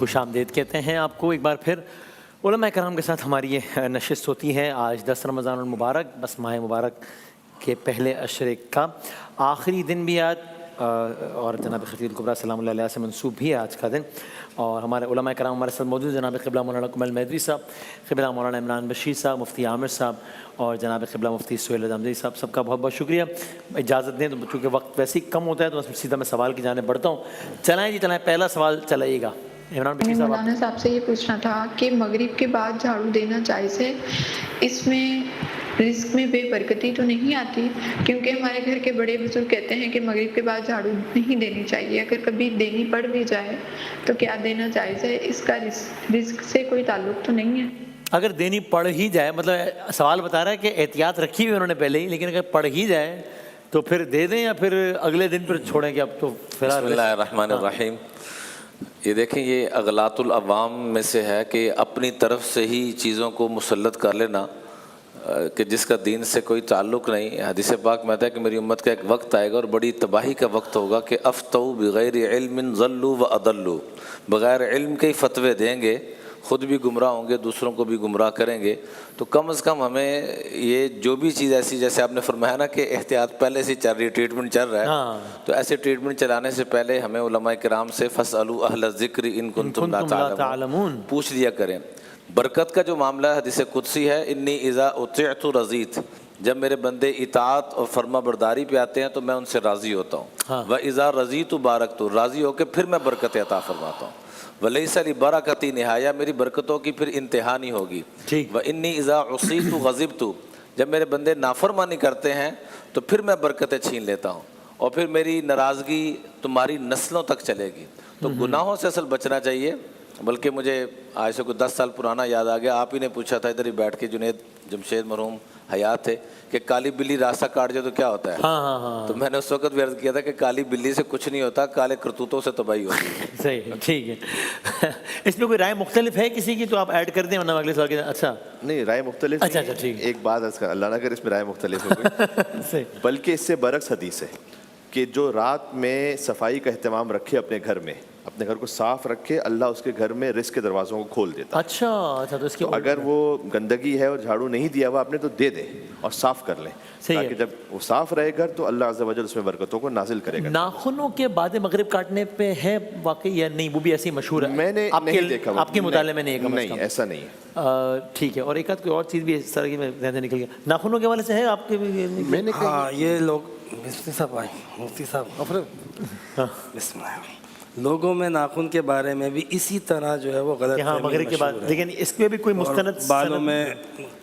خوش آمدید کہتے ہیں آپ کو ایک بار پھر علماء کرام کے ساتھ ہماری یہ نشست ہوتی ہے. آج 10 رمضان المبارک، بس ماہ مبارک کے پہلے عشرے کا آخری دن بھی آج، اور جناب خطیب الکبریٰ سلام اللہ علیہ سے منسوب بھی ہے آج کا دن. اور ہمارے علماء کرام ہمارے ساتھ موجود جناب قبلہ مولانا کمل میدوی صاحب، قبلہ مولانا عمران بشیر صاحب، مفتی عامر صاحب اور جناب قبلہ مفتی سہیل رضامزئی صاحب. سب کا بہت بہت شکریہ. اجازت دیں تو چونکہ وقت ویسے ہی کم ہوتا ہے تو سیدھا میں سوال کی جانب بڑھتا ہوں. چلائیں جی چلائیں، پہلا سوال چلائیے گا. عمران بشیر صاحب، مولانا صاحب سے یہ پوچھنا تھا کہ مغرب کے بعد جھاڑو دینا جائز ہے، اس میں رزق میں بے برکتی تو نہیں آتی؟ کیونکہ ہمارے گھر کے بڑے بزرگ کہتے ہیں کہ مغرب کے بعد جھاڑو نہیں دینی چاہیے، اگر کبھی دینی پڑ بھی جائے تو کیا دینا جائز ہے؟ اس کا رزق سے کوئی تعلق تو نہیں ہے؟ اگر دینی پڑ ہی جائے، مطلب سوال بتا رہا ہے کہ احتیاط رکھی ہوئی انہوں نے پہلے ہی، لیکن اگر پڑ ہی جائے تو پھر دے دیں یا پھر اگلے دن پھر چھوڑیں کہ اب تو فی الحال. بسم اللہ الرحمن الرحیم. یہ دیکھیں، یہ اغلاط العوام میں سے ہے کہ اپنی طرف سے ہی چیزوں کو مسلط کر لینا کہ جس کا دین سے کوئی تعلق نہیں. حدیث پاک میں آتا ہے کہ میری امت کا ایک وقت آئے گا اور بڑی تباہی کا وقت ہوگا کہ افتوا بغیر علم ضلوا و اضلوا، بغیر علم کے ہی فتوے دیں گے، خود بھی گمراہ ہوں گے، دوسروں کو بھی گمراہ کریں گے. تو کم از کم ہمیں یہ جو بھی چیز ایسی، جیسے آپ نے فرمایا نا کہ احتیاط پہلے سے چل رہی ہے، ٹریٹمنٹ چل رہا ہے، تو ایسے ٹریٹمنٹ چلانے سے پہلے ہمیں علماء کرام سے فاسألوا اہل الذکر ان کنتم لا تعلمون پوچھ لیا کریں. برکت کا جو معاملہ ہے حدیث قدسی ہے، انی اذا اطعت رضیت، جب میرے بندے اطاعت اور فرما برداری پہ آتے ہیں تو میں ان سے راضی ہوتا ہوں. وَإِذَا رَضِيتُ بَارَكْتُ، راضی ہو کے پھر میں برکت عطا فرماتا ہوں. وَلَيْسَ لِبَرَكَتِي نِہَایَہ، میری برکتوں کی پھر انتہا نہیں ہوگی. وَإِنِّي إِذَا عُصِيتُ غَضِبْتُ، جب میرے بندے نافرمانی کرتے ہیں تو پھر میں برکتیں چھین لیتا ہوں اور پھر میری ناراضگی تمہاری نسلوں تک چلے گی. تو گناہوں سے اصل بچنا چاہیے. بلکہ مجھے آج سے کوئی 10 سال پرانا یاد آ گیا، آپ ہی نے پوچھا تھا ادھر ہی بیٹھ کے، جنید جمشید مرحوم حیات تھے، کہ کالی بلی راستہ کاٹ جائے تو کیا ہوتا ہے؟ تو میں نے اس وقت بھی عرض کیا تھا کہ کالی بلی سے کچھ نہیں ہوتا، کالے کرتوتوں سے تباہی ہوتی ہے. صحیح، ٹھیک ہے. اس میں کوئی رائے مختلف ہے کسی کی تو آپ ایڈ کر دیں ورنہ اگلے سوال کے. اچھا نہیں، رائے مختلف اچھا ٹھیک. ایک بات اللہ نہ کرے اس میں رائے مختلف ہو گئی، بلکہ اس سے برعکس حدیث ہے کہ جو رات میں صفائی کا اہتمام رکھے اپنے گھر میں، اپنے گھر کو صاف رکھے، اللہ اس کے گھر میں رزق کے دروازوں کو کھول دیتا. اچھا تو اس کی اگر وہ گندگی ہے اور جھاڑو نہیں دیا ہوا آپ نے تو دے دیں اور صاف کر لیں، تاکہ جب وہ صاف رہے گھر تو اللہ عز و جل اس میں برکتوں کو نازل کرے گا. ناخنوں کے بعد مغرب کاٹنے پہ ہے واقعی یا نہیں؟ وہ بھی ایسی مشہور ہے، میں نے نہیں دیکھا، آپ کے مطالعے میں نہیں، ایسا نہیں ہے. ٹھیک ہے. اور ایک آدھ کوئی اور چیز بھی اس طرح کی میں ذہن سے نکل گیا، ناخنوں کے حوالے سے ہے آپ کے بھی؟ میں نے کہا یہ لوگ مفتی صاحب آئے، مفتی صاحب بسم اللہ، لوگوں میں ناخن کے بارے میں بھی اسی طرح جو ہے وہ غلط فہمی مغرب کے بعد، لیکن اس میں بھی کوئی مستند بالوں میں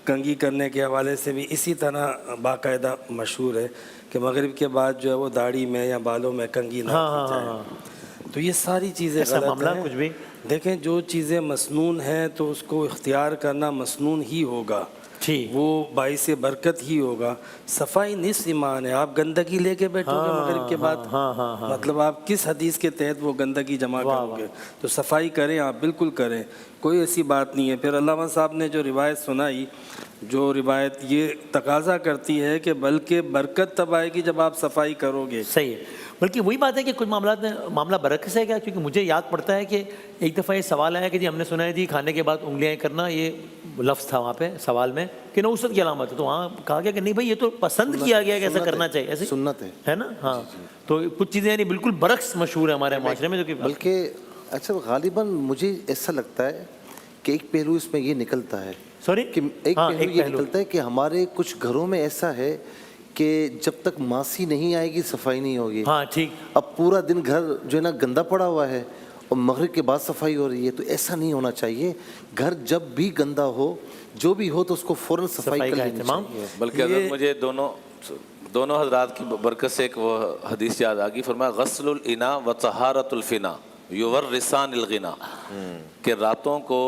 کنگھی کرنے کے حوالے سے بھی اسی طرح باقاعدہ مشہور ہے کہ مغرب کے بعد جو ہے وہ داڑھی میں یا بالوں میں کنگھی نہ کی جائے. تو یہ ساری چیزیں غلط ہیں. کچھ بھی دیکھیں، جو چیزیں مسنون ہیں تو اس کو اختیار کرنا مسنون ہی ہوگا، وہ باعث برکت ہی ہوگا. صفائی نصف ایمان ہے. آپ گندگی لے کے بیٹھو گے مغرب کے بعد، مطلب آپ کس حدیث کے تحت وہ گندگی جمع کرو گے؟ تو صفائی کریں، آپ بالکل کریں، کوئی ایسی بات نہیں ہے. پھر علامہ صاحب نے جو روایت سنائی، جو روایت یہ تقاضا کرتی ہے کہ بلکہ برکت تب آئے گی جب آپ صفائی کرو گے. صحیح ہے. بلکہ وہی بات ہے کہ کچھ معاملات میں معاملہ برعکس ہے کیا؟ کیونکہ مجھے یاد پڑتا ہے کہ ایک دفعہ یہ سوال آیا کہ جی ہم نے سنا ہے جی کھانے کے بعد انگلیاں کرنا، یہ لفظ تھا وہاں پہ سوال میں کہ نوست کی علامت ہے. تو وہاں کہا گیا کہ نہیں بھائی، یہ تو پسند کیا گیا کہ ایسا کرنا چاہیے، ایسے سنت ہے نا. ہاں، تو کچھ چیزیں یعنی بالکل برعکس مشہور ہے ہمارے معاشرے میں. جو کہ بلکہ اچھا غالباً مجھے ایسا لگتا ہے کہ ایک پہلو اس میں یہ نکلتا ہے، کہ ایک پہلو یہ نکلتا ہے کہ ہمارے کچھ گھروں میں ایسا ہے کہ جب تک ماسی نہیں آئے گی صفائی نہیں ہوگی. ہاں ٹھیک. اب پورا دن گھر جو ہے نا گندا پڑا ہوا ہے اور مغرب کے بعد صفائی ہو رہی ہے، تو ایسا نہیں ہونا چاہیے. گھر جب بھی گندا ہو، جو بھی ہو، تو اس کو فوراً صفائی کر لینی چاہیے. بلکہ حضرت مجھے دونوں حضرات کی برکت سے ایک وہ حدیث یاد آ گئی، فرمایا غسل الاناء و طہارت الفنا یورثان الغنا، کہ راتوں کو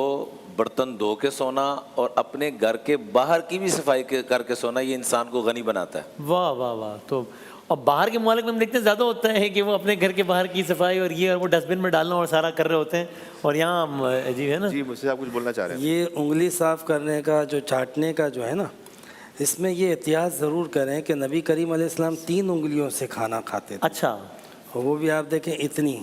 برتن دھو کے سونا اور اپنے گھر کے باہر کی بھی صفائی کر کے سونا، یہ انسان کو غنی بناتا ہے. واہ واہ واہ. تو اور باہر کے ممالک میں ہم دیکھتے ہیں زیادہ ہوتا ہے کہ وہ اپنے گھر کے باہر کی صفائی اور یہ اور وہ ڈسٹ بن میں ڈالنا اور سارا کر رہے ہوتے ہیں، اور یہاں عجیب ہے نا. جی، مجھ سے آپ کچھ بولنا چاہ رہے ہیں؟ یہ انگلی صاف کرنے کا جو چاٹنے کا جو ہے نا، اس میں یہ احتیاط ضرور کریں کہ نبی کریم علیہ السلام 3 انگلیوں سے کھانا کھاتے تھے. اچھا. وہ بھی آپ دیکھیں اتنی،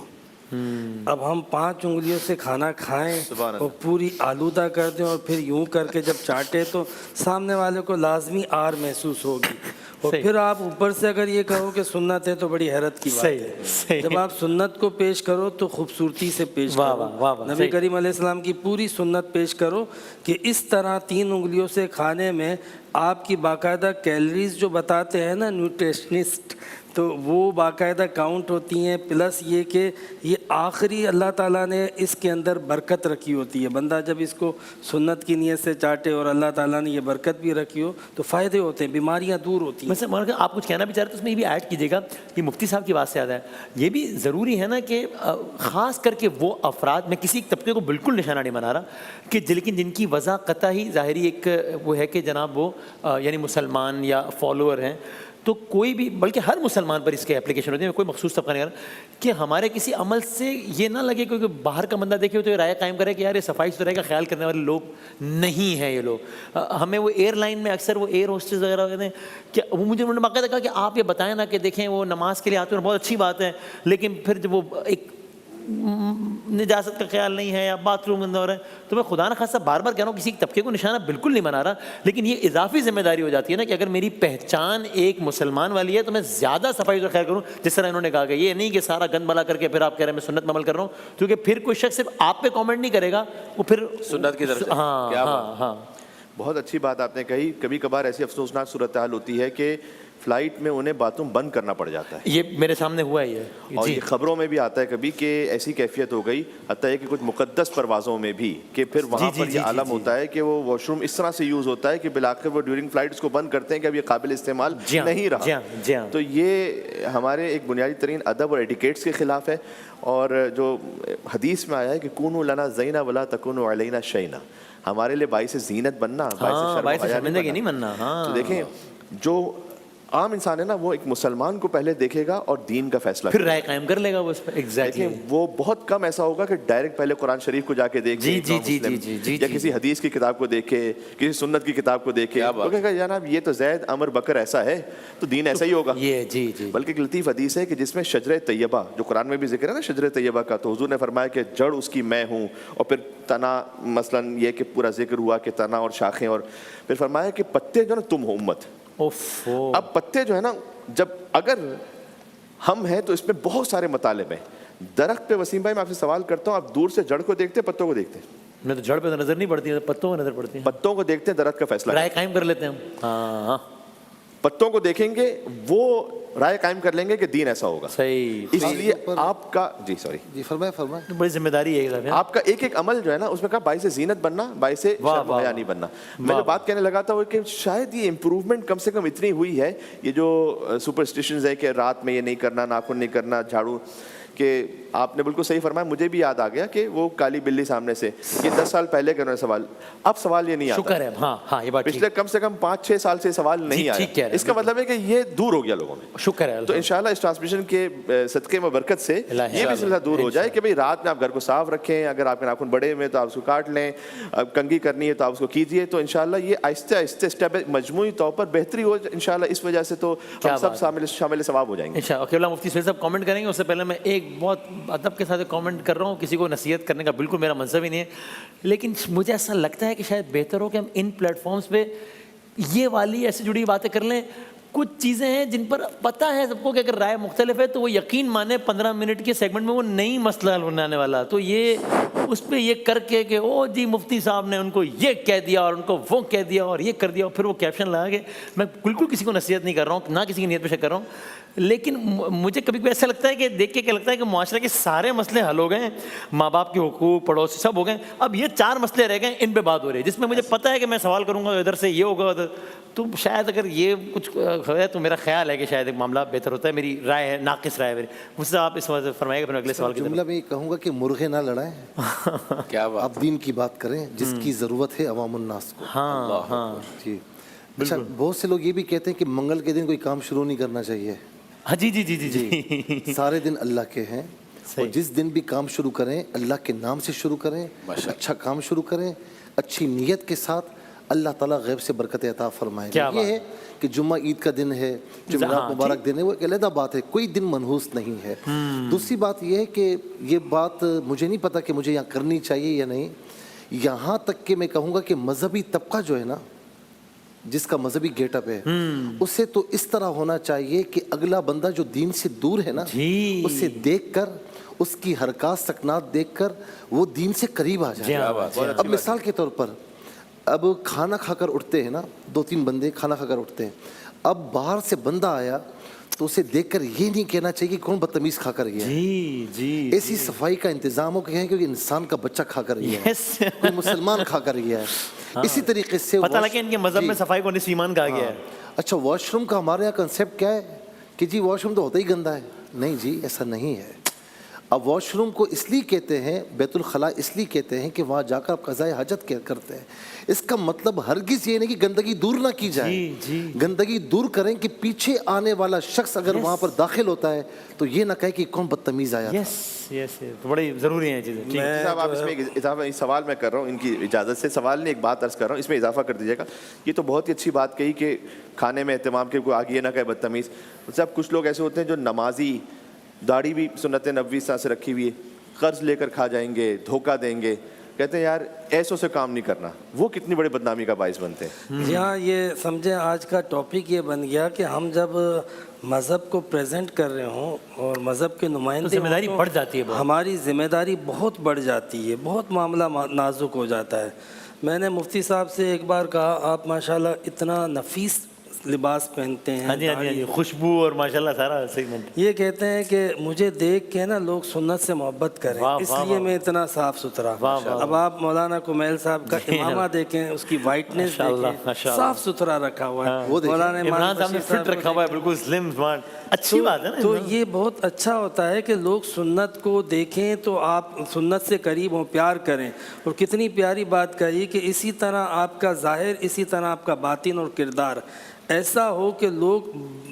اب ہم 5 انگلیوں سے کھانا کھائیں اور پوری آلودہ کر دیں اور پھر یوں کر کے جب چاٹے تو سامنے والے کو لازمی آر محسوس ہوگی، اور پھر آپ اوپر سے اگر یہ کہو کہ سنت ہے تو بڑی حیرت کی بات ہے۔ جب آپ سنت کو پیش کرو تو خوبصورتی سے پیش کرو، نبی کریم علیہ السلام کی پوری سنت پیش کرو کہ اس طرح 3 انگلیوں سے کھانے میں آپ کی باقاعدہ کیلریز جو بتاتے ہیں نا نیوٹریشنسٹ، تو وہ باقاعدہ کاؤنٹ ہوتی ہیں، پلس یہ کہ یہ آخری اللہ تعالیٰ نے اس کے اندر برکت رکھی ہوتی ہے۔ بندہ جب اس کو سنت کی نیت سے چاٹے اور اللہ تعالیٰ نے یہ برکت بھی رکھی ہو تو فائدے ہوتے ہیں، بیماریاں دور ہوتی ہیں۔ ویسے مولانا آپ کچھ کہنا بھی چاہ رہے تو اس میں یہ بھی ایڈ کیجیے گا کہ مفتی صاحب کی بات سے یاد ہے، یہ بھی ضروری ہے نا کہ خاص کر کے وہ افراد، میں کسی طبقے کو بالکل نشانہ نہیں بنا رہا کہ لیکن جن کی وضع قطعی ظاہری ایک وہ ہے کہ جناب وہ یعنی مسلمان یا فالوور ہیں، تو کوئی بھی بلکہ ہر مسلمان پر اس کے اپلیکیشن ہوتی ہے، کوئی مخصوص طبقہ نہیں کر کہ ہمارے کسی عمل سے یہ نہ لگے کیونکہ باہر کا بندہ دیکھے تو یہ رائے قائم کرے کہ یار یہ صفائی ستھرائی کا خیال کرنے والے لوگ نہیں ہیں یہ لوگ۔ ہمیں وہ ایئر لائن میں اکثر وہ ایئر ہوسٹس وغیرہ کہتے ہیں کہ وہ مجھے انہوں نے باقاعدہ کہا کہ آپ یہ بتائیں نا کہ دیکھیں وہ نماز کے لیے آتے ہیں بہت اچھی بات ہے، لیکن پھر جب وہ ایک نجاست کا خیال نہیں ہے یا باتھ روم اندر ہے، تو میں خدا نخواستہ بار بار کہہ رہا ہوں کسی طبقے کو نشانہ بالکل نہیں بنا رہا، لیکن یہ اضافی ذمہ داری ہو جاتی ہے نا کہ اگر میری پہچان ایک مسلمان والی ہے تو میں زیادہ صفائی کا خیال کروں، جس طرح انہوں نے کہا کہ یہ نہیں کہ سارا گند بلا کر کے پھر آپ کہہ رہے ہیں میں سنت میں عمل کر رہا ہوں، کیونکہ پھر کوئی شخص صرف آپ پہ کامنٹ نہیں کرے گا، وہ پھر سنت کی طرف۔ ہاں بہت اچھی بات آپ نے کہی۔ کبھی کبھار ایسی افسوسناک صورتحال ہوتی ہے کہ فلائٹ میں انہیں باتھ روم بند کرنا پڑ جاتا ہے، یہ میرے سامنے ہوا ہی ہے، اور یہ خبروں میں بھی آتا ہے کبھی کہ ایسی کیفیت ہو گئی حتیٰ کہ کچھ مقدس پروازوں میں بھی کہ پھر وہاں پر یہ عالم ہوتا ہے کہ وہ واش روم اس طرح سے یوز ہوتا ہے کہ بالآخر وہ ڈیورنگ فلائٹ اس کو بند کرتے ہیں کہ اب یہ قابل استعمال نہیں رہا۔ تو یہ ہمارے ایک بنیادی ترین ادب اور ایٹیکیٹس کے خلاف ہے، اور جو حدیث میں آیا ہے کہ کونوا لنا زینا ولا تکونوا علینا شینا، ہمارے لیے باعث زینت بننا، باعث شرمندگی نہیں بننا۔ تو دیکھیں جو عام انسان ہے نا وہ ایک مسلمان کو پہلے دیکھے گا اور دین کا فیصلہ پھر رائے قائم کر لے گا وہ اس پہ۔ ایگزیکٹلی وہ بہت کم ایسا ہوگا کہ ڈائریکٹ پہلے قرآن شریف کو جا کے دیکھے یا کسی حدیث کی کتاب کو دیکھے، کسی سنت کی کتاب کو دیکھے، وہ کہے گا جناب یہ تو زید عمر بکر ایسا ہے تو دین ایسا ہی ہوگا۔ بلکہ ایک لطیف حدیث ہے کہ جس میں شجرہ طیبہ جو قرآن میں بھی ذکر ہے نا شجرہ طیبہ کا، تو حضور نے فرمایا کہ جڑ اس کی میں ہوں، اور پھر تنا مثلاً یہ کہ پورا ذکر ہوا کہ تنا اور شاخیں، اور پھر فرمایا کہ پتے جو نا تم ہو امت۔ اب پتے جو ہے نا جب اگر ہم ہیں تو اس میں بہت سارے مطالب ہیں۔ درخت پہ وسیم بھائی میں آپ سے سوال کرتا ہوں، آپ دور سے جڑ کو دیکھتے ہیں پتوں کو دیکھتے ہیں؟ میں تو جڑ پہ نظر نہیں پڑتی، پتوں کو نظر پڑتی ہے۔ پتوں کو دیکھتے ہیں، درخت کا فیصلہ رائے قائم کر لیتے ہیں ہم۔ پتوں کو دیکھیں گے وہ رائے قائم کر لیں گے کہ دین ایسا ہوگا۔ صحیح، اس لیے آپ کا جی فرمائے بڑی ذمہ داری ہے آپ کا ایک ایک عمل جو ہے نا اس میں کہا باعث زینت بننا، باعث شرم و حیا نہیں بننا۔ میں جو بات کہنے لگا تھا وہ کہ شاید یہ امپروومنٹ کم سے کم اتنی ہوئی ہے، یہ جو سپرسٹیشنز ہے کہ رات میں یہ نہیں کرنا، ناخن نہیں کرنا، جھاڑو، کہ آپ نے بالکل صحیح فرمایا، مجھے بھی یاد آ گیا کہ وہ کالی بلی سامنے سے، یہ 10 سال پہلے کا سوال، اب سوال یہ نہیں آتا، شکر ہے ہاں یہ بات پچھلے کم سے کم 5-6 سال سے سوال نہیں آیا۔ اس کا مطلب ہے کہ یہ دور ہو گیا لوگوں میں، شکر ہے۔ تو انشاءاللہ اس ٹرانسمیشن کے صدقے میں برکت سے یہ بھی سلسلہ دور ہو جائے کہ بھئی رات میں آپ گھر کو صاف رکھیں، اگر آپ کے ناخن بڑے ہوئے تو آپ اس کو کاٹ لیں، کنگھی کرنی ہے تو آپ اس کو کیجئے، تو انشاءاللہ یہ آہستہ آہستہ اسٹیپ مجموعی طور پر بہتری ہو انشاءاللہ، اس وجہ سے تو ہم سب شامل ثواب ہو جائیں گے انشاءاللہ۔ مفتی سہیل صاحب کامنٹ کریں گے، اس سے پہلے میں ایک بہت ادب کے ساتھ کامنٹ کر رہا ہوں، کسی کو نصیحت کرنے کا بالکل میرا منصب ہی نہیں ہے، لیکن مجھے ایسا لگتا ہے کہ شاید بہتر ہو کہ ہم ان پلیٹ فارمز پہ یہ والی ایسے جڑی باتیں کر لیں۔ کچھ چیزیں ہیں جن پر پتہ ہے سب کو کہ اگر رائے مختلف ہے تو وہ یقین مانے 15 منٹ کے سیگمنٹ میں وہ نئی مسئلہ حل بنانے والا، تو یہ اس پہ یہ کر کے کہ او جی مفتی صاحب نے ان کو یہ کہہ دیا اور ان کو وہ کہہ دیا اور یہ کر دیا، اور پھر وہ کیپشن لگا کے، میں بالکل کسی کو نصیحت نہیں کر رہا ہوں، نہ کسی کی نیت پہ شک کر رہا ہوں، لیکن مجھے کبھی کبھی ایسا لگتا ہے کہ دیکھ کے کیا لگتا ہے کہ معاشرے کے سارے مسئلے حل ہو گئے ہیں، ماں باپ کے حقوق، پڑوسی سب ہو گئے، اب یہ 4 مسئلے رہ گئے، ان پہ بات ہو رہی ہے، جس میں مجھے پتہ ہے کہ میں سوال کروں گا ادھر سے یہ ہوگا ادھر، تو شاید اگر یہ کچھ ہے تو میرا خیال ہے کہ شاید ایک معاملہ بہتر ہوتا ہے، میری رائے ہے، ناقص رائے ہے میری، مجھ سے آپ اس وجہ سے فرمائیے گا، پھر اگلے سوال کی جملہ میں یہ کہوں گا کہ مرغے نہ لڑائیں، کیا بات، آپ دین کی بات کریں جس کی ضرورت ہے عوام الناس کو۔ ہاں جی اچھا، بہت سے لوگ یہ بھی کہتے ہیں کہ منگل کے دن کوئی کام شروع نہیں کرنا چاہیے۔ جی سارے دن اللہ کے ہیں، اور جس دن بھی کام شروع کریں اللہ کے نام سے شروع کریں، اچھا کام شروع کریں، اچھی نیت کے ساتھ اللہ تعالیٰ غیب سے برکت عطا فرمائے کیا گا. یہ ہے کہ جمعہ عید کا دن ہے، جمعرات مبارک دن ہے، وہ ایک علیحدہ بات ہے، کوئی دن منحوس نہیں ہے. دوسری بات یہ ہے کہ یہ بات مجھے نہیں پتا کہ مجھے یہاں کرنی چاہیے یا نہیں، یہاں تک کہ میں کہوں گا کہ مذہبی طبقہ جو ہے نا، جس کا مذہبی گیٹ اپ ہے، اسے تو اس طرح ہونا چاہیے کہ اگلا بندہ جو دین سے دور ہے نا، اسے دیکھ کر، اس کی حرکات سکنات دیکھ کر وہ دین سے قریب آ جائے. اب مثال کے طور پر اب کھانا کھا کر اٹھتے ہیں نا، 2-3 بندے کھانا کھا کر اٹھتے ہیں، اب باہر سے بندہ آیا تو اسے دیکھ کر یہ نہیں کہنا چاہیے کہ کون بدتمیز کھا کر گیا ہے. ایسی صفائی کا انتظام ہو کہ کیونکہ انسان کا بچہ کھا کر گیا ہے، کوئی مسلمان کھا کر گیا ہے. اسی طریقے سے پتہ لگا ان کے مذہب میں صفائی کو نصف ایمان کہا گیا ہے. اچھا واش روم کا ہمارے یہاں کنسیپٹ کیا ہے کہ جی واش روم تو ہوتا ہی گندا ہے. نہیں جی، ایسا نہیں ہے. اب واش روم کو اس لیے کہتے ہیں بیت الخلاء، اس لیے کہتے ہیں کہ وہاں جا کر آپ قضائے حاجت کرتے ہیں. اس کا مطلب ہرگز یہ نہیں کہ گندگی دور نہ کی جائے، گندگی دور کریں کہ پیچھے آنے والا شخص اگر وہاں پر داخل ہوتا ہے تو یہ نہ کہے کہ کون بدتمیز آیا تھا. یس بڑی ضروری ہیں چیزیں. صاحب آپ اس میں اضافہ، سوال میں کر رہا ہوں ان کی اجازت سے، سوال نہیں ایک بات عرض کر رہا ہوں، اس میں اضافہ کر دیجیے گا. یہ تو بہت ہی اچھی بات کہی کہ کھانے میں اہتمام کے کوئی آگے یہ نہ کہے بدتمیز. صاحب کچھ لوگ ایسے ہوتے ہیں جو نمازی، داڑھی بھی سنت نبوی سے رکھی ہوئی ہے، قرض لے کر کھا جائیں گے، دھوکہ دیں گے، کہتے ہیں یار ایسوں سے کام نہیں کرنا. وہ کتنی بڑی بدنامی کا باعث بنتے ہیں. جی ہاں، یہ سمجھیں آج کا ٹاپک یہ بن گیا کہ ہم جب مذہب کو پریزنٹ کر رہے ہوں اور مذہب کے نمائندے، ذمہ داری بڑھ جاتی ہے، ہماری ذمہ داری بہت بڑھ جاتی ہے، بہت معاملہ نازک ہو جاتا ہے. میں نے مفتی صاحب سے ایک بار کہا، آپ ماشاءاللہ اتنا نفیس لباس پہنتے ہیں، خوشبو اور ماشاءاللہ سارا سیگمنٹ، یہ کہتے ہیں کہ مجھے دیکھ کے نا لوگ سنت سے محبت کریں، اس لیے میں اتنا صاف ستھرا. اب آپ مولانا کمیل صاحب کا امامہ دیکھیں، اس کی وائٹنس دیکھیں، صاف ستھرا رکھا ہوا ہے. مولانا عمران صاحب نے فٹ رکھا ہوا ہے، بالکل سلم سمارٹ. اچھی بات ہے نا. تو یہ بہت اچھا ہوتا ہے کہ لوگ سنت کو دیکھیں تو آپ سنت سے قریب ہوں، پیار کریں. اور کتنی پیاری بات کہی کہ اسی طرح آپ کا ظاہر، اسی طرح آپ کا باطن اور کردار ایسا ہو کہ لوگ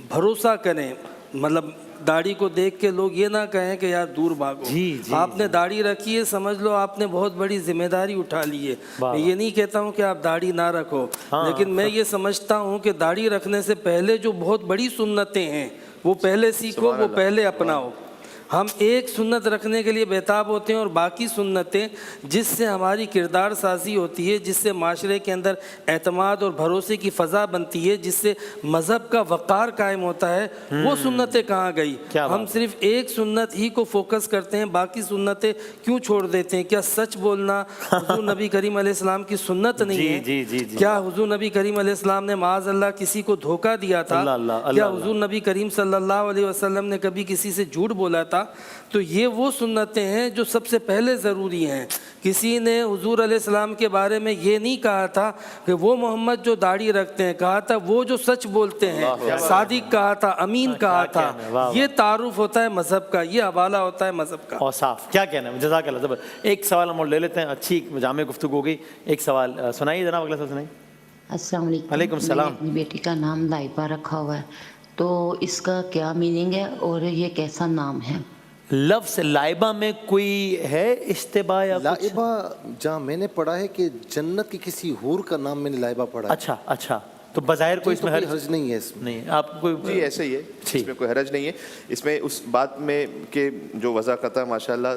بھروسہ کریں. مطلب داڑھی کو دیکھ کے لوگ یہ نہ کہیں کہ یار دور بھاگو. آپ نے داڑھی رکھی ہے، سمجھ لو آپ نے بہت بڑی ذمہ داری اٹھا لی ہے. میں یہ نہیں کہتا ہوں کہ آپ داڑھی نہ رکھو، لیکن میں یہ سمجھتا ہوں کہ داڑھی رکھنے سے پہلے جو بہت بڑی سنتیں ہیں وہ پہلے سیکھو، وہ پہلے اپناؤ. ہم ایک سنت رکھنے کے لیے بےتاب ہوتے ہیں اور باقی سنتیں جس سے ہماری کردار سازی ہوتی ہے، جس سے معاشرے کے اندر اعتماد اور بھروسے کی فضا بنتی ہے، جس سے مذہب کا وقار قائم ہوتا ہے، وہ سنتیں کہاں گئی؟ ہم صرف ایک سنت ہی کو فوکس کرتے ہیں، باقی سنتیں کیوں چھوڑ دیتے ہیں؟ کیا سچ بولنا حضور نبی کریم علیہ السلام کی سنت نہیں ہے؟ کیا حضور نبی کریم علیہ السلام نے معاذ اللہ کسی کو دھوکہ دیا تھا؟ کیا حضور نبی کریم صلی اللہ علیہ وسلم نے کبھی کسی سے جھوٹ بولا تھا؟ تو یہ وہ سنتیں ہیں جو سب سے پہلے ضروری ہیں. کسی نے حضور علیہ السلام کے بارے میں یہ نہیں کہا تھا کہ وہ محمد جو داڑھی رکھتے ہیں، کہا تھا وہ جو سچ بولتے ہیں، صادق کہا تھا، امین کہا تھا. یہ تعارف ہوتا ہے مذہب کا، یہ حوالہ ہوتا ہے مذہب کا. اور صاف کیا کہنا ہے. جزاک اللہ. ایک سوال ہم اور لے لیتے ہیں، اچھی جامع گفتگو ہوگی. ایک سوال سنائیے جناب، اگلا سوال سنائیے. السلام علیکم. وعلیکم السلام. اپنی بیٹی کا نام لائبہ رکھا ہوا ہے، تو اس کا کیا میننگ ہے اور یہ کیسا نام ہے؟ لفظ لائبہ میں کوئی ہے اشتباہ یا لائبہ جہاں میں نے پڑھا ہے کہ جنت کی کسی حور کا نام میں نے لائبہ پڑھا ہے. اچھا تو بظاہر کوئی اس میں حرج نہیں ہے. اس میں نہیں آپ کوئی جی ایسے ہی ہے، اس میں کوئی حرج نہیں ہے. اس میں اس بات میں کہ جو وضاحت ماشاءاللہ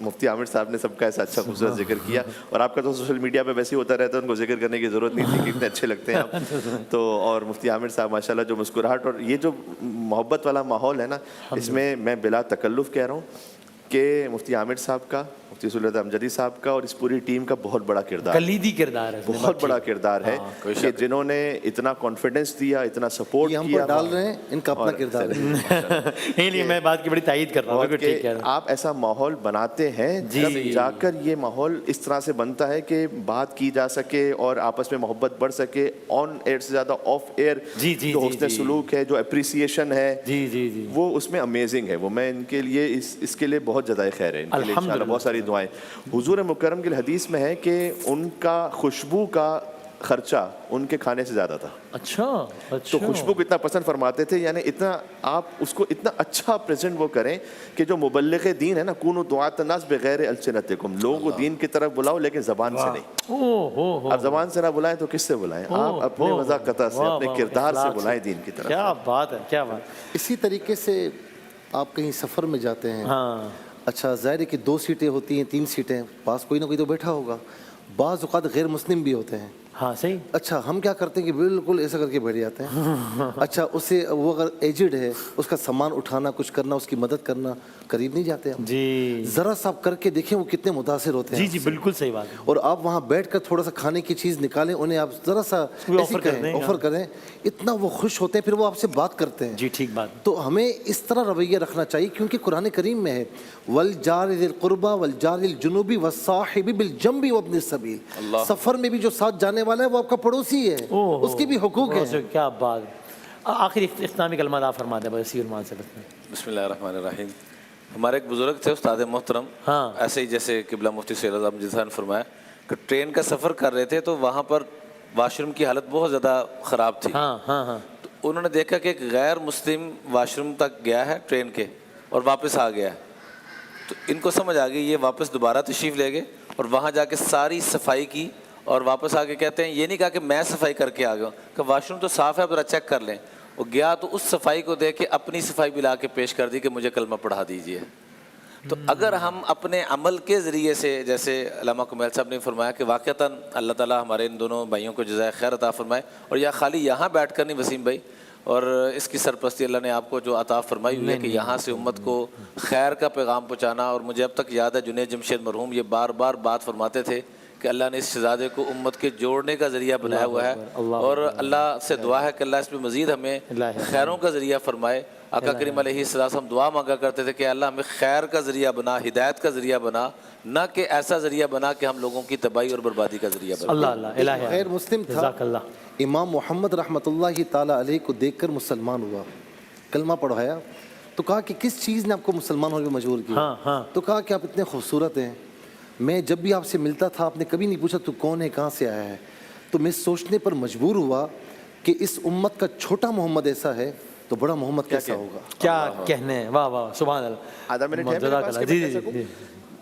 مفتی عامر صاحب نے سب کا ایسا اچھا خوبصورت ذکر کیا، اور آپ کا تو سوشل میڈیا پہ ویسے ہی ہوتا رہتا ہے، ان کو ذکر کرنے کی ضرورت نہیں تھی کہ اتنے اچھے لگتے ہیں آپ. تو اور مفتی عامر صاحب ماشاءاللہ جو مسکراہٹ اور یہ جو محبت والا ماحول ہے نا، اس میں میں بلا تکلف کہہ رہا ہوں کہ مفتی عامر صاحب کا، مفتی سہولت امجدی صاحب کا اور اس پوری ٹیم کا بہت بڑا کردار، کلیدی کردار ہے، بہت بڑا کردار ہے کہ جنہوں نے اتنا کانفیڈنس دیا، اتنا سپورٹ یہ ہم پر ڈال رہے ہیں، ان کا اپنا کردار ہے. لیے میں بات کی بڑی تائید کر رہا ہوں کہ آپ ایسا ماحول بناتے ہیں جب جا کر یہ ماحول اس طرح سے بنتا ہے کہ بات کی جا سکے اور آپس میں محبت بڑھ سکے. آن ایئر سے زیادہ آف ایئر جو حسن سلوک ہے، جو اپریسیشن ہے، وہ اس میں امیزنگ ہے. وہ میں ان کے لیے اس کے لیے بہت جزائے خیر ہے، ان کے لیے انشاءاللہ بہت ساری دعائیں. حضور مکرم کی حدیث میں ہے کہ ان کا خوشبو کا خرچہ ان کے کھانے سے زیادہ تھا. اچھا تو اچھا خوشبو کو اتنا پسند فرماتے تھے, یعنی اتنا آپ اس کو اتنا اچھا پریزنٹ وہ کریں کہ جو مبلغ دین ہے نا, کونوا دعاۃ الناس بغیر السنتکم, لوگوں کو دین کی طرف بلاؤ لیکن زبان سے نہیں. آپ زبان سے نہ بلائیں تو کس سے بلائیں؟ آپ اپنے وضاقتہ سے, اپنے کردار سے بلائیں دین کی طرف. کیا بات ہے, کیا بات. اسی طریقے سے آپ کہیں سفر میں جاتے ہیں, ہاں اچھا ظاہر ہے کہ 2 سیٹیں ہوتی ہیں, 3 سیٹیں, پاس کوئی نہ کوئی تو بیٹھا ہوگا. بعض اوقات غیر مسلم بھی ہوتے ہیں. ہاں صحیح. اچھا ہم کیا کرتے ہیں کہ بالکل ایسا کر کے بیٹھ جاتے ہیں. اچھا اسے وہ اگر ایجڈ ہے, اس کا سامان اٹھانا, کچھ کرنا, اس کی مدد کرنا, قریب نہیں جاتے ہم. جی ذرا سا آپ کر کے دیکھیں وہ کتنے متاثر ہوتے ہیں. جی بالکل صحیح بات ہے. اور آپ وہاں بیٹھ کر تھوڑا سا کھانے کی چیز نکالیں, انہیں آپ ذرا سا آفر کریں, اتنا وہ خوش ہوتے ہیں, پھر وہ آپ سے بات کرتے ہیں. جی ٹھیک بات. تو ہمیں اس طرح رویہ رکھنا چاہیے, کیونکہ قرآن کریم میں ہے والجار ذی القربى والجار الجنوبی والصاحب بالجنب وابن السبیل. سفر میں بھی جو ساتھ جانے والا ہے وہ آپ کا پڑوسی ہے, اس کی بھی حقوق ہیں. کیا بات. آخری اختتامی کلمات آپ فرما دیں بس عنوان سے. بسم اللہ الرحمن الرحیم. ہمارے ایک بزرگ تھے استاد محترم, ایسے ہی جیسے قبلہ مفتی سید اعظم جیسا نے فرمایا کہ ٹرین کا سفر کر رہے تھے تو وہاں پر واش روم کی حالت بہت زیادہ خراب تھی. تو انہوں نے دیکھا کہ ایک غیر مسلم واش روم تک گیا ہے ٹرین کے اور واپس آ گیا ہے. تو ان کو سمجھ آ گئی, یہ واپس دوبارہ تشریف لے گئے اور وہاں جا کے ساری صفائی کی اور واپس آ کے کہتے ہیں, یہ نہیں کہا کہ میں صفائی کر کے آ گیا ہوں, کہ واش روم تو صاف ہے, ذرا چیک کر لیں. وہ گیا تو اس صفائی کو دیکھ کے اپنی صفائی بھی لا کے پیش کر دی کہ مجھے کلمہ پڑھا دیجئے. تو اگر ہم اپنے عمل کے ذریعے سے, جیسے علامہ کمیل صاحب نے فرمایا کہ واقعتاً اللہ تعالیٰ ہمارے ان دونوں بھائیوں کو جزائے خیر عطا فرمائے, اور یا خالی یہاں بیٹھ کر نہیں وسیم بھائی, اور اس کی سرپرستی اللہ نے آپ کو جو عطا فرمائی ہوئی ہے کہ یہاں سے امت کو خیر کا پیغام پہنچانا. اور مجھے اب تک یاد ہے جنید جمشید مرحوم یہ بار بار بات فرماتے تھے کہ اللہ نے اس شہزادے کو امت کے جوڑنے کا ذریعہ بنایا ہوا ہے, اور اللہ سے دعا ہے کہ اللہ اس میں مزید ہمیں خیروں کا ذریعہ فرمائے. آقا کریم علیہ السلام ہم دعا مانگا کرتے تھے کہ اللہ ہمیں خیر کا ذریعہ بنا, ہدایت کا ذریعہ بنا, نہ کہ ایسا ذریعہ بنا کہ ہم لوگوں کی تباہی اور بربادی کا ذریعہ بنا. اللہ غیر مسلم تھا, امام محمد رحمۃ اللہ تعالیٰ علیہ کو دیکھ کر مسلمان ہوا, کلمہ پڑھایا, تو کہا کہ کس چیز نے آپ کو مسلمان ہونے پہ مجبور کیا؟ تو کہا کہ آپ اتنے خوبصورت ہیں, میں جب بھی آپ سے ملتا تھا آپ نے کبھی نہیں پوچھا تو کون ہے, کہاں سے آیا ہے. تو میں سوچنے پر مجبور ہوا کہ اس امت کا چھوٹا محمد ایسا ہے تو بڑا محمد کیسا ہوگا. کیا کہنے ہیں, واہ واہ سبحان اللہ. آدھا منٹ ہے میرے پاس کہ میں کہہ سکوں.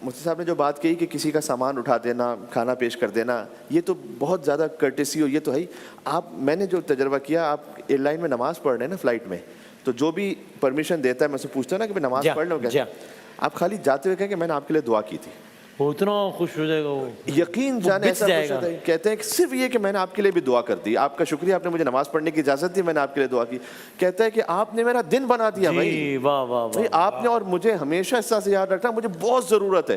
مفتی صاحب نے جو بات کہی کہ کسی کا سامان اٹھا دینا, کھانا پیش کر دینا, یہ تو بہت زیادہ کرٹیسی ہو, یہ تو ہے. آپ, میں نے جو تجربہ کیا, آپ ایئر لائن میں نماز پڑھ رہے ہیں نا فلائٹ میں, تو جو بھی پرمیشن دیتا ہے میں سے پوچھتا ہوں نا کہ میں نماز پڑھ لوں کیا, آپ خالی جاتے ہوئے کہیں کہ میں نے آپ کے لیے دعا کی تھی, اتنا خوش ہو جائے گا وہ, یقین جانے ایسا خوش ہوتا ہے. کہتے ہیں کہ صرف یہ کہ میں نے آپ کے لیے بھی دعا کر دی, آپ کا شکریہ, آپ نے مجھے نماز پڑھنے کی اجازت دی, میں نے آپ کے لیے دعا کی. کہتا ہے کہ آپ نے میرا دن بنا دیا بھائی, واہ واہ آپ نے, اور مجھے ہمیشہ اس طرح سے یاد رکھنا, مجھے بہت ضرورت ہے.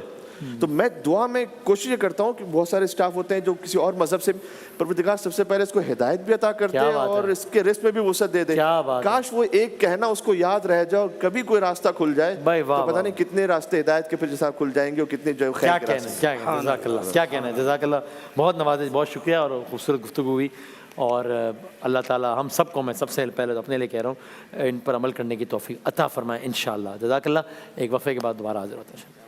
تو میں دعا میں کوشش یہ کرتا ہوں کہ بہت سارے اسٹاف ہوتے ہیں جو کسی اور مذہب سے, پروردگار سب سے پہلے اس کو ہدایت بھی عطا کرتے ہیں اور اس کے رزق میں بھی وسعت دے دیں. کاش وہ ایک کہنا اس کو یاد رہ جائے اور کبھی کوئی راستہ کھل جائے تو پتہ نہیں کتنے راستے ہدایت کے پھر جیسا کھل جائیں گے اور کتنے جو خیر کے راستے. کیا کہنا ہے, جزاک اللہ, بہت نوازش, بہت شکریہ, اور خوبصورت گفتگو ہوئی. اور اللہ تعالیٰ ہم سب کو, میں سب سے پہلے تو اپنے لیے کہہ رہا ہوں, ان پر عمل کرنے کی توفیق عطا فرمائے انشاءاللہ. جزاک اللہ. ایک وقفے کے بعد دوبارہ حاضر ہوتا ہے.